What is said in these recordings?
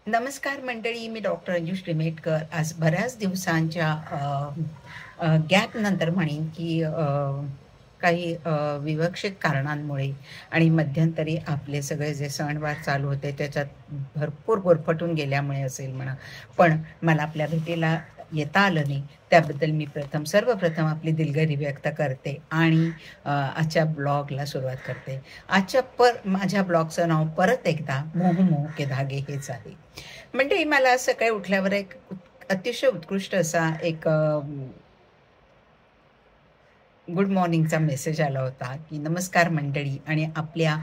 नमस्कार मंडळी, मी डॉक्टर अंजुश लिमेटकर. आज बऱ्याच दिवसांच्या गॅप नंतर म्हणेन की काही विवक्षित कारणांमुळे आणि मध्यंतरी आपले सगळे जे सणवार चालू होते त्याच्यात भरपूर गुरफटून गेल्यामुळे असेल म्हणा, पण मला आपल्या भेटीला येता आलं नाही. त्याबद्दल मी सर्वप्रथम आपली दिलगिरी व्यक्त करते आणि आजच्या ब्लॉगला सुरुवात करते. माझ्या ब्लॉगचं नाव परत एकदा मोह मोह के धागे हेच आहे. म्हणजे मला आज सकाळी उठल्यावर एक अतिशय उत्कृष्ट असा एक गुड मॉर्निंगचा मेसेज आला होता की नमस्कार मंडळी, आणि आपल्या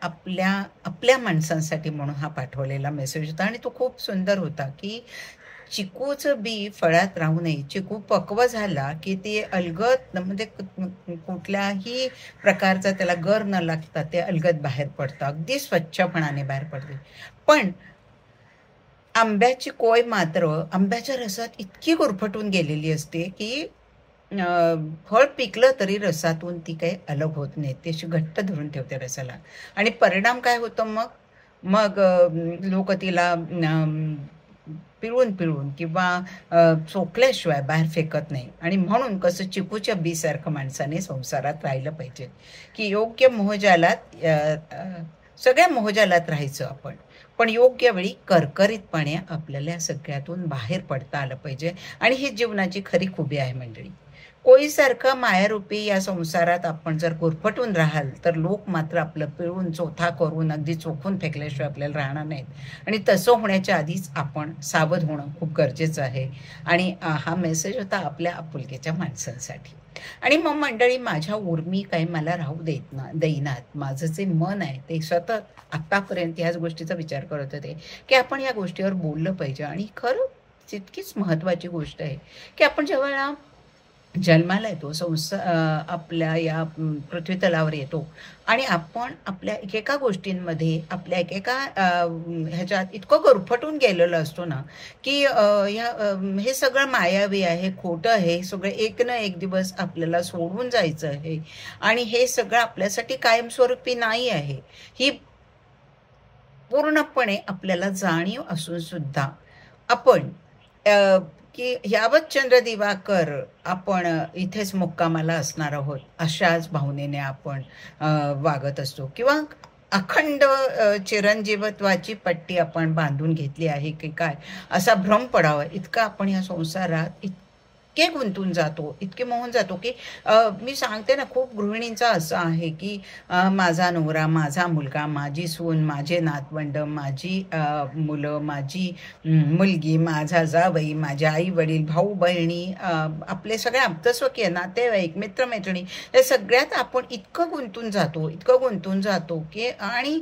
आपल्या आपल्या माणसांसाठी म्हणून हा पाठवलेला मेसेज होता. आणि तो खूप सुंदर होता की चिकूचं बी फळात राहू नये. चिकू पक्व झाला की ते अलगद, म्हणजे कुठल्याही प्रकारचा त्याला गर न लागता ते अलगद बाहेर पडतं, अगदी स्वच्छपणाने बाहेर पडते. पण आंब्याची कोय मात्र आंब्याच्या रसात इतकी गुरफटून गेलेली असते की फळ पिकलं तरी रसातून ती काही अलग होत नाही, ती अशी घट्ट धरून ठेवते रसाला. आणि परिणाम काय होतो मग मग लोक तिला पिळून पिळून किंवा चोखल्याशिवाय बाहेर फेकत नाही. आणि म्हणून कसं चिकूच्या बीसारखं माणसाने संसारात राहिलं पाहिजे की योग्य मोहजालात सगळ्या मोहजालात राहायचं आपण, पण योग्य वेळी करकरीतपणे आपल्याला या सगळ्यातून बाहेर पडता आलं पाहिजे. आणि ही जीवनाची खरी खुबी आहे मंडळी. कोळीसारखं मायारूपी या संसारात आपण जर गुरफटून राहाल तर लोक मात्र आपलं पिळून चोथा करून अगदी चोखून फेकल्याशिवाय आपल्याला राहणार नाहीत. आणि तसं होण्याच्या आधीच आपण सावध होणं खूप गरजेचं आहे. आणि हा मेसेज होता आपल्या आपुलकीच्या माणसांसाठी. आणि मग मंडळी, माझ्या उर्मी काही मला राहू देईनात. माझं जे मन आहे ते सतत आत्तापर्यंत ह्याच गोष्टीचा विचार करत होते की आपण या गोष्टीवर बोललं पाहिजे. आणि खरं तितकीच महत्त्वाची गोष्ट आहे की आपण जेव्हा जन्माला येतो, आपल्या या पृथ्वीतलावर येतो आणि आपण आपल्या एकेका गोष्टींमध्ये आपल्या एकेका ह्याच्यात इतकं गुरफटून गेलेलं असतो ना की हे सगळं मायावी आहे, खोटं आहे, हे सगळं एक ना एक दिवस आपल्याला सोडून जायचं आहे. आणि हे सगळं आपल्यासाठी कायमस्वरूपी नाही आहे, ही पूर्णपणे आपल्याला जाणीव असून सुद्धा आपण की यावत चंद्र दिवाकर आपण इथेच मुक्कामाला असणार आहोत अशाच भावनेने आपण वागत असतो. किंवा अखंड चिरंजीवत्वाची पट्टी आपण बांधून घेतली आहे की काय, असा भ्रम पडावा इतका आपण या संसारात इतके गुंतून जातो, इतके मोहून जातो की मी सांगते ना, खूप गृहिणींचा असं आहे की माझा नवरा, माझा मुलगा, माझी सून, माझे नातवंड, माझी मुलं, माझी मुलगी, माझा जावई, माझे आई वडील, भाऊ बहिणी, आपले सगळे आप्तस्वकीय नातेवाईक, मित्रमैत्रिणी, या सगळ्यात आपण इतकं गुंतून जातो की आणि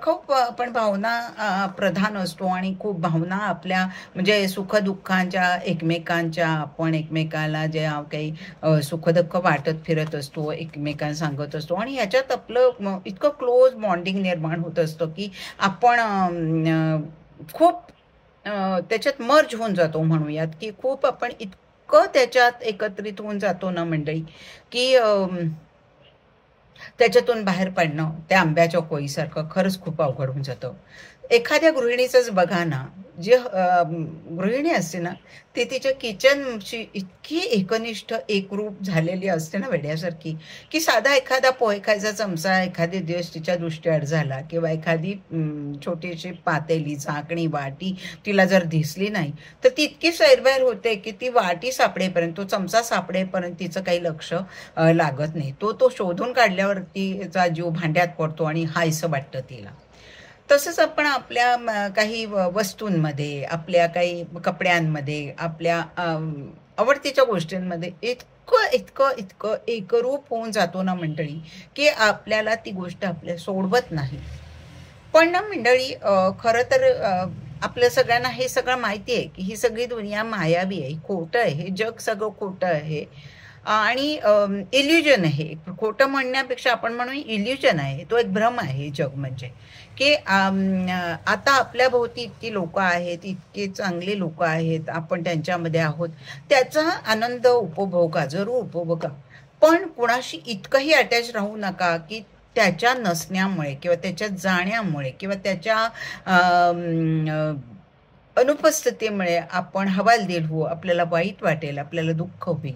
खूप आपण भावना प्रधान असतो आणि खूप भावना आपल्या म्हणजे सुखदुःखांच्या एकमेकांच्या आपण एकमेकाला जे काही सुखदुःख वाटत फिरत असतो, एकमेकांना सांगत असतो. आणि ह्याच्यात आपलं इतकं क्लोज बॉन्डिंग निर्माण होत असतं की आपण खूप त्याच्यात मर्ज होऊन जातो म्हणूयात, की खूप आपण इतकं त्याच्यात एकत्रित होऊन जातो ना मंडळी की त्याच्यातून बाहेर पडणं त्या आंब्याच्या कोळीसारखं खरंच खूप अवघड होऊन जातं. एखाद्या गृहिणीचंच बघा ना, जे गृहिणी असते ना ती तिच्या किचनशी इतकी एकनिष्ठ एकरूप झालेली असते ना वेड्यासारखी, की साधा एखादा पोहे खायचा चमचा एखादी दिवस तिच्या दृष्टीआड झाला किंवा एखादी छोटीशी पातेली, झाकणी, वाटी तिला जर दिसली नाही तर ती इतकी सैरभैर होते की ती वाटी सापडेपर्यंत, तो चमचा सापडेपर्यंत तिचं काही लक्ष लागत नाही. तो शोधून काढल्यावर तिचा जीव भांड्यात पडतो आणि हायसं वाटतं तिला. तसंच आपण आपल्या काही वस्तूंमध्ये, आपल्या काही कपड्यांमध्ये, आपल्या आवडतीच्या गोष्टींमध्ये इतकं इतकं इतकं एकरूप होऊन जातो ना मंडळी की आपल्याला ती गोष्ट आपल्या सोडवत नाही. पण ना मंडळी, खरं तर आपल्या सगळ्यांना हे सगळं माहिती आहे की ही सगळी दुनिया मायावी आहे, खोटं आहे, हे जग सगळं खोटं आहे. आणि इल्युजन आहे. खोटं म्हणण्यापेक्षा आपण म्हणू इल्युजन आहे, तो एक भ्रम आहे जग. म्हणजे की आता आपल्या भोवती इतकी लोक आहेत, इतके चांगले लोक आहेत, आपण त्यांच्यामध्ये आहोत, त्याचा आनंद उपभोगा, जरूर उपभोगा. पण कुणाशी इतकंही अटॅच राहू नका की त्याच्या नसण्यामुळे किंवा त्याच्या जाण्यामुळे किंवा त्याच्या अनुपस्थितीमुळे आपण हवालदिल होऊ, आपल्याला वाईट वाटेल, आपल्याला दुःख होईल.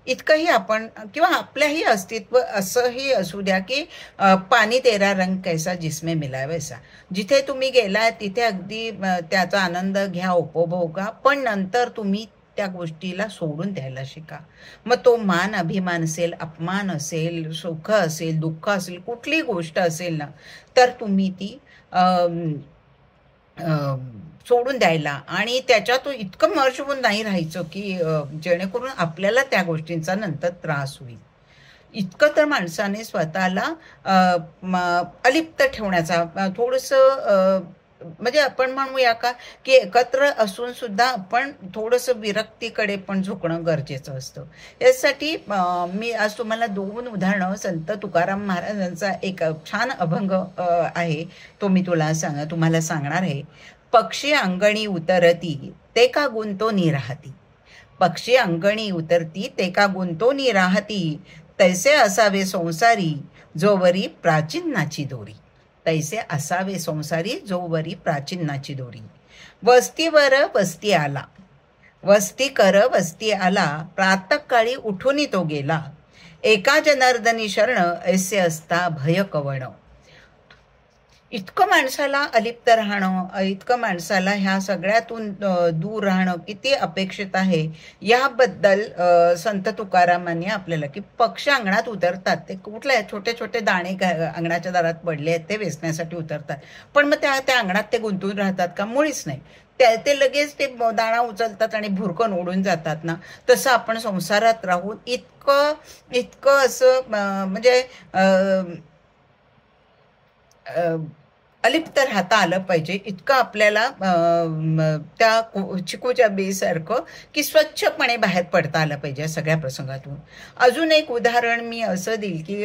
इतकंही आपण किंवा आपल्याही अस्तित्व असंही असू द्या की पाणी तेरा रंग कैसा जिसमें मिला वैसा. जिथे तुम्ही गेलाय तिथे अगदी त्याचा आनंद घ्या, उपभोगा, पण नंतर तुम्ही त्या गोष्टीला सोडून द्यायला शिका. मग तो मान अभिमान असेल, अपमान असेल, सुख असेल, दुःख असेल, कुठलीही गोष्ट असेल ना, तर तुम्ही ती सोडून द्यायला आणि त्याच्यातून इतकं मर्ज होऊन नाही राहायचं की जेणेकरून आपल्याला त्या गोष्टींचा नंतर त्रास होईल. इतकं तर माणसाने स्वतःला अलिप्त ठेवण्याचा थोडंसं म्हणजे आपण म्हणूया का की एकत्र असून सुद्धा आपण थोडंसं विरक्तीकडे पण झुकणं गरजेचं असतं. यासाठी मी आज तुम्हाला 2 उदाहरणं संत तुकाराम महाराजांचा एक छान अभंग आहे, तो मी तुम्हाला सांगणार आहे. पक्षी अंगणी उतरती ते का गुंतोनी राहती, पक्षी अंगणी उतरती ते का गुंतोनी राहती, तैसे असावे संसारी जोवरी प्राचीनाची दोरी, तैसे असावे संसारी जोवरी प्राचीनाची दोरी. वस्तीवर वस्ती आला, वस्ती कर वस्ती आला, प्रातःकाळी उठून तो गेला, एका जनार्दनी शरण ऐसे असता भय कवण. इतकं माणसाला अलिप्त राहणं, इतकं माणसाला ह्या सगळ्यातून दूर राहणं किती अपेक्षित आहे याबद्दल संत तुकारामांनी आपल्याला की पक्षी अंगणात उतरतात, ते कुठले छोटे छोटे दाणे अंगणाच्या दारात पडले आहेत ते वेचण्यासाठी उतरतात, पण मग त्या अंगणात ते गुंतून राहतात का? मुळीच नाही. ते लगेच ते दाणा उचलतात आणि भुरकन उडून जातात ना. तसं आपण संसारात राहून इतकं असं म्हणजे अलिप्त राहता आलं पाहिजे, इतकं आपल्याला त्या चिकूच्या बीसारखं की स्वच्छपणे बाहेर पडता आलं पाहिजे या सगळ्या प्रसंगातून. अजून एक उदाहरण मी असं देईल की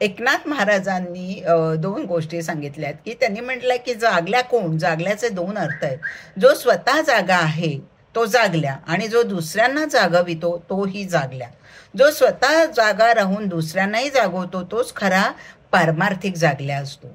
एकनाथ महाराजांनी 2 गोष्टी सांगितल्या आहेत की त्यांनी म्हटलंय की जागल्या कोण, जागल्याचे 2 अर्थ आहेत. जो स्वतः जागा आहे तो जागल्या आणि जो दुसऱ्यांना जागवितो तोही जागल्या. जो स्वतः जागा राहून दुसऱ्यांनाही जागवतो तोच खरा पारमार्थिक जागल्या असतो.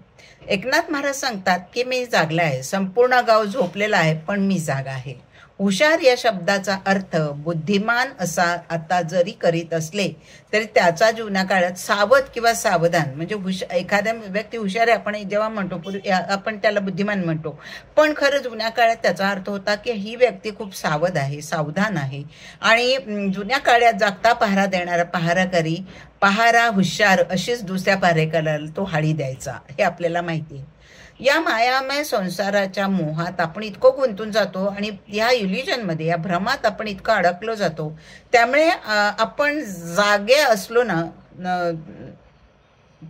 एकनाथ महाराज सांगतात की मी जागला आहे, संपूर्ण गाव झोपलेला आहे पण मी जागा आहे. हुशार या शब्दाचा अर्थ बुद्धिमान असा आता जरी करीत असले तरी त्याचा जुन्या काळात सावध किंवा सावधान म्हणजे एखाद्या व्यक्ती हुशार आहे आपण जेव्हा म्हणतो आपण त्याला बुद्धिमान म्हणतो, पण खरं जुन्या काळात त्याचा अर्थ होता की ही व्यक्ती खूप सावध आहे, सावधान आहे. आणि जुन्या काळात जागता पहारा देणारा पहाराकरी पहारा हुशार अशीच दुसऱ्या पहारेकऱ्याला तो हाळी द्यायचा, हे आपल्याला माहिती आहे. या मायामय संसाराच्या मोहात आपण इतकं गुंतून जातो आणि या इल्युजनमध्ये, या भ्रमात आपण इतकं अडकलो जातो, त्यामुळे आपण जागे असलो ना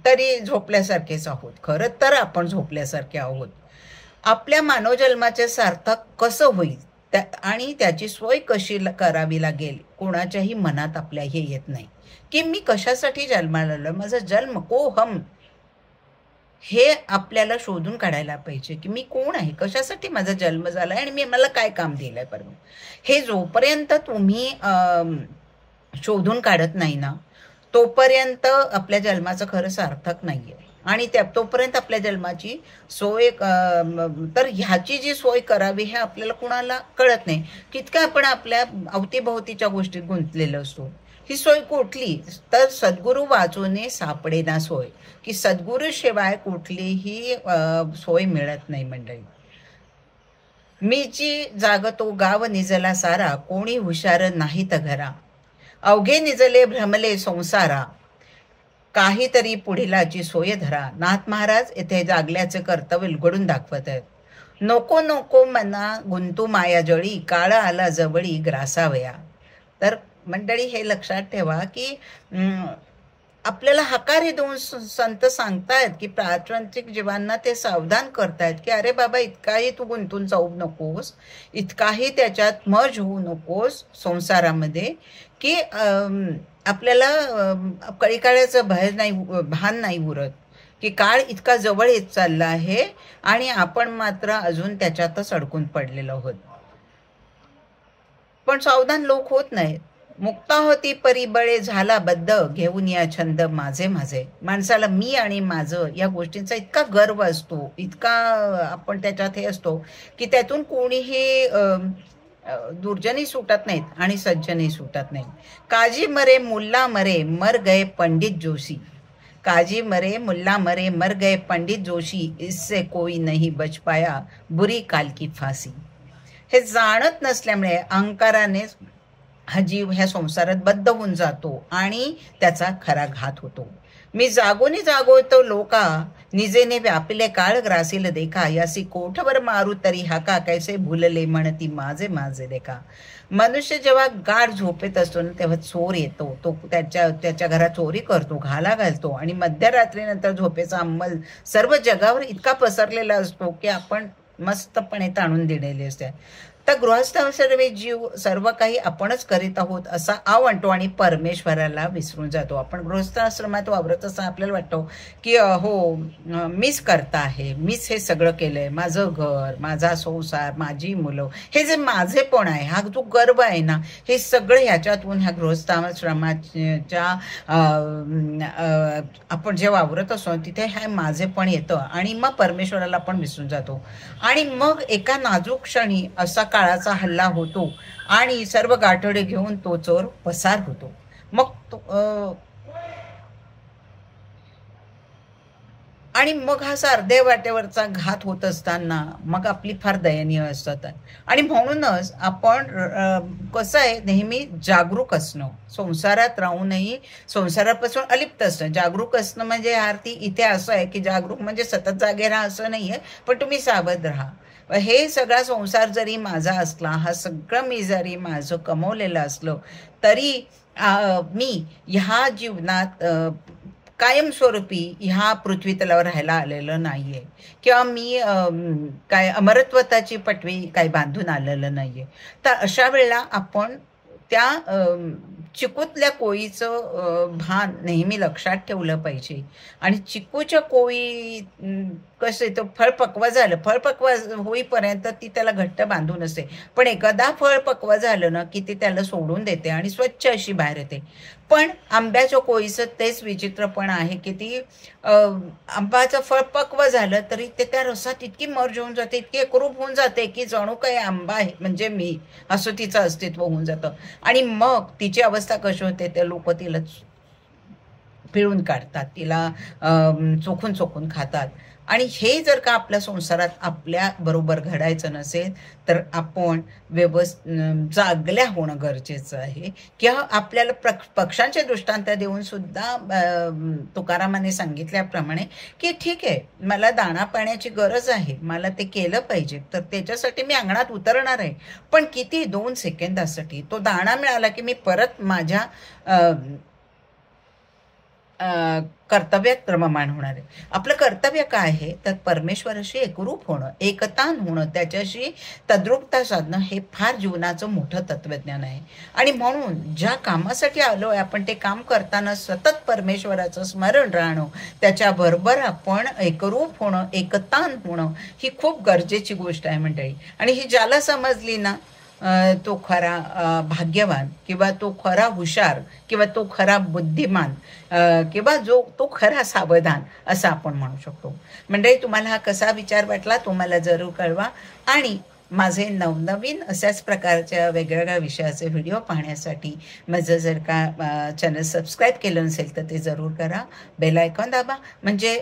तरी झोपल्यासारखेच आहोत. खरं तर आपण झोपल्यासारखे आहोत. आपल्या मानवजन्माचे सार्थक कसं होईल आणि त्याची सोय कशी करावी लागेल कोणाच्याही मनात आपल्या हे येत नाही की मी कशासाठी जन्माला आलो, माझा जन्म को हम, हे आपल्याला शोधून काढायला पाहिजे की मी कोण आहे, कशासाठी माझा जन्म झाला आणि मला काय काम दिलंय. परवा हे जोपर्यंत तुम्ही शोधून काढत नाही ना तोपर्यंत आपल्या जन्माचं खरं सार्थक नाहीये आणि तोपर्यंत आपल्या जन्माची सोय तर ह्याची जी सोय करावी हे आपल्याला कुणाला कळत नाही. कितकं आपण आपल्या अवतीभोवतीच्या गोष्टीत गुंतलेलो असतो. ही सोय कुठली तर सद्गुरू वाचूने सापडेना सोय, की सद्गुरू शिवाय कुठलीही सोय मिळत नाही मंडळी. मीची जागतो गाव निजला सारा, कोणी हुशार नाही तर घरा, अवघे निजले भ्रमले संसारा, काहीतरी पुढीलाची सोय धरा. नाथ महाराज येथे जागल्याचे कर्तव्य उलगडून दाखवत आहेत. नको नको मना गुंतू माया जळी, काळ आला जवळी ग्रासावया. तर मंडळी हे लक्षात ठेवा की आपल्याला हकार देऊन संत सांगतायत की प्रापंचिक जीवांना ते सावधान करतायत की अरे बाबा इतकाही तू गुंतून जाऊ नकोस, इतकाही त्याच्यात मर्ज होऊ नकोस संसारामध्ये की आपल्याला कळीकाळाचं भान नाही उरत की काळ इतका जवळ येत चालला आहे आणि आपण मात्र अजून त्याच्यातच अडकून पडलेलो आहोत. पण सावधान लोक होत नाहीत. मुक्ता होती परिबळे झाला बद्ध घेऊन या छंद माझे माझे. माणसाला मी आणि माझं या गोष्टींचा इतका गर्व असतो, इतका आपण त्याच्यात हे असतो की त्यातून कोणीही दुर्जनही सुटत नाहीत आणि सज्जनही सुटत नाहीत. काजी मरे मुल्ला मरे मर गए पंडित जोशी. काजी मरे मुल्ला मरे मर गए पंडित जोशी, इससे कोई नहीं बच पाया बुरी काल की फासी. हे जाणत नसल्यामुळे अहंकाराने हा जीव ह्या संसारात बद्ध होऊन जातो आणि त्याचा खरा घात होतो. मी जागोनी जागवतो लोका, निजेने व्यापिले काळ ग्रासील देखा. यासी कोठवर मारू तरी हाका, कैसे भुलले म्हणती माझे माझे देखा. मनुष्य जेव्हा गाढ झोपेत असतो ना तेव्हा चोर येतो, तो त्याच्या घरात चोरी करतो, घाला घालतो आणि मध्यरात्रीनंतर झोपेचा अंमल सर्व जगावर इतका पसरलेला असतो की आपण मस्तपणे ताणून दिलेले असते. तर गृहस्थाश्रमी जीव सर्व काही आपणच करीत आहोत असा आवडतो आणि परमेश्वराला विसरून जातो. आपण गृहस्थाश्रमात वावरत असताना आपल्याला वाटतो की हो मीच करता आहे, मीच हे सगळं केलंय, माझं घर, माझा संसार, माझी मुलं, हे जे माझेपण आहे, हा जो गर्व आहे ना, हे सगळं ह्याच्यातून ह्या गृहस्थाश्रमाच्या आपण जे वावरत असतो तिथे हे माझेपण येतं आणि मग परमेश्वराला आपण विसरून जातो. आणि मग एका नाजूक क्षणी असा काळाचा हल्ला होतो आणि सर्व गाठोडे घेऊन तो चोर पसार होतो. मग हा असा अर्ध्या वाटेवरचा घात होत असताना मग आपली फार दयनीय असतात. आणि म्हणूनच आपण कसं आहे, नेहमी जागरूक असणं, संसारात राहूनही संसारापासून अलिप्त असणं. जागरूक असणं म्हणजे अर्थी इथे असं आहे की जागरूक म्हणजे सतत जागे राहा असं नाहीये, पण तुम्ही सावध राहा. हे सगळा संसार जरी माझा असला, हा सगळं मी जरी माझं कमवलेलं असलं तरी मी ह्या जीवनात कायमस्वरूपी ह्या पृथ्वी तलावर राहायला आलेलं नाहीये किंवा मी काय अमरत्वताची पटवी काही बांधून आलेलं नाहीये. तर अशा वेळेला आपण त्या चिकूतल्या कोळीचं भान नेहमी लक्षात ठेवलं पाहिजे. आणि चिकूच्या कोळी कसं तो फळ पक्व झालं, फळ पक्व होईपर्यंत ती त्याला घट्ट बांधून असते, पण एकदा फळ पक्व झालं ना की ती त्याला सोडून देते आणि स्वच्छ अशी बाहेर येते. पण आंब्याच्या कोळीचं तेच विचित्रपण आहे की ती आंब्याचं फळ पक्व झालं तरी ते त्या रसात इतकी मर्ज होऊन जाते, इतकी एकरूप होऊन जाते की जणू काही आंबा आहे म्हणजे मी, असं तिचं अस्तित्व होऊन जातं. आणि मग तिची अवस्था कशी होते, ते लोक तिला पिळून काढतात, तिला चोखून चोखून खातात. आणि हे जर का आपल्या संसारात आपल्या बरोबर घडायचं नसेल तर आपण जागल्या होणं गरजेचं आहे. किंवा आपल्याला पक्षांचे दृष्टांत देऊन सुद्धा तुकारामाने सांगितल्याप्रमाणे की ठीक आहे, मला दाणा पाण्याची गरज आहे, मला ते केलं पाहिजे, तर त्याच्यासाठी मी अंगणात उतरणार आहे. पण किती 2 सेकंदासाठी तो दाणा मिळाला की मी परत माझ्या कर्तव्यात रममाण होणार आहे. आपलं कर्तव्य काय आहे तर परमेश्वराशी एकरूप होणं, एकतान होणं, त्याच्याशी तद्रूपता साधणं, हे फार जीवनाचं मोठं तत्वज्ञान आहे. आणि म्हणून ज्या कामासाठी आलो आहे आपण ते काम करताना सतत परमेश्वराचं स्मरण राहणं, त्याच्याबरोबर आपण एकरूप होणं, एकतान होणं ही खूप गरजेची गोष्ट आहे मंडळी. आणि ही ज्याला समजली ना तो खरा भाग्यवान किंवा तो खरा हुशार किंवा तो खरा बुद्धिमान किंवा तो खरा सावधान असं आपण म्हणू शकतो. म्हणजे तुम्हाला हा कसा विचार वाटला तो मला जरूर कळवा. आणि माझे नवनवीन अशाच प्रकारच्या वेगवेगळ्या विषयाचे व्हिडिओ पाहण्यासाठी माझं जर का चॅनल सबस्क्राईब केलं नसेल तर ते जरूर करा. बेल आयकॉन दाबा, म्हणजे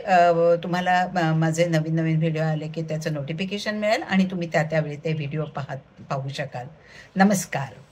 तुम्हाला माझे नवीन नवीन व्हिडिओ आले की त्याचं नोटिफिकेशन मिळेल आणि तुम्ही त्यावेळी ते व्हिडिओ पाहू शकाल. नमस्कार.